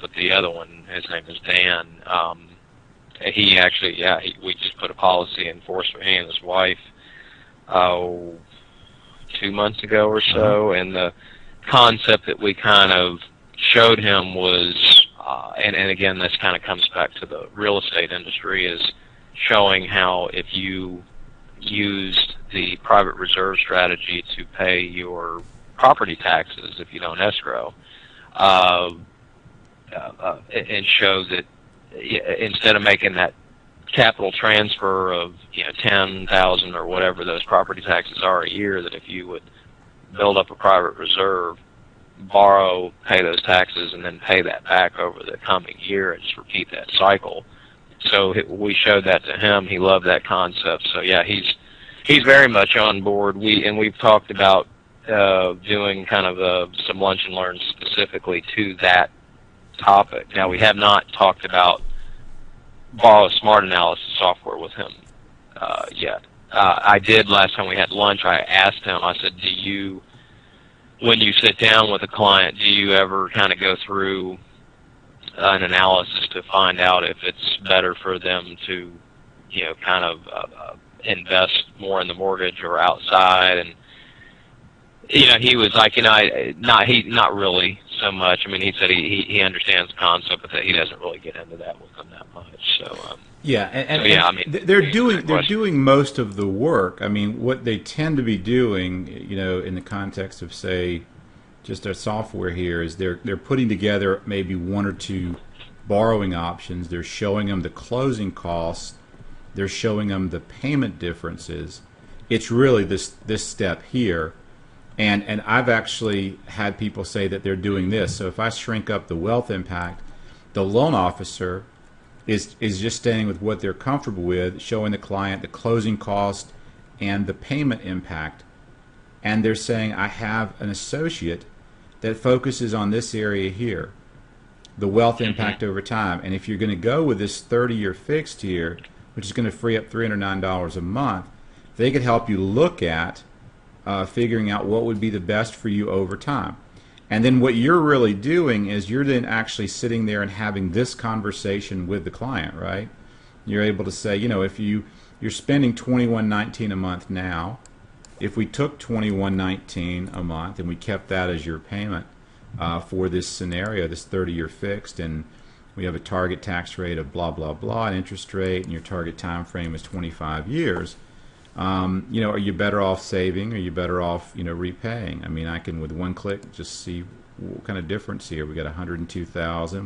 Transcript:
but the other one, his name is Dan. He actually, we just put a policy in force for he and his wife 2 months ago or so, and the concept that we kind of showed him was, and again, this kind of comes back to the real estate industry, is showing how if you used the private reserve strategy to pay your property taxes if you don't escrow, and show that instead of making that capital transfer of 10,000 or whatever those property taxes are a year, that if you would build up a private reserve, borrow, pay those taxes, and then pay that back over the coming year and just repeat that cycle. So we showed that to him. He loved that concept. So yeah, he's very much on board. We've talked about doing kind of some lunch and learns specifically to that topic. Now, we have not talked about borrow smart analysis software with him yet. I did last time we had lunch. I asked him, I said, when you sit down with a client, do you ever kind of go through an analysis to find out if it's better for them to, kind of invest more in the mortgage or outside? And he was like, not really so much. I mean, he said he understands the concept, but that he doesn't really get into that with them that much. So I mean, they're doing most of the work. I mean, what they tend to be doing, in the context of, say, just our software here, is they're putting together maybe one or two borrowing options. They're showing them the closing costs. They're showing them the payment differences. It's really this step here. And I've actually had people say that they're doing this. So if I shrink up the wealth impact, the loan officer is just staying with what they're comfortable with, showing the client the closing cost and the payment impact. And they're saying, I have an associate that focuses on this area here, the wealth impact over time. And if you're going to go with this 30-year fixed here, which is going to free up $309 a month, they could help you look at figuring out what would be the best for you over time. And then what you're really doing is you're then actually sitting there and having this conversation with the client, right? You're able to say, if you're spending $21.19 a month now, if we took $21.19 a month and we kept that as your payment for this scenario, this 30-year fixed, and we have a target tax rate of blah, blah, blah, an interest rate, and your target time frame is 25 years, are you better off saving? Are you better off, repaying? I mean, I can, with one click, just see what kind of difference here. We got 102,000.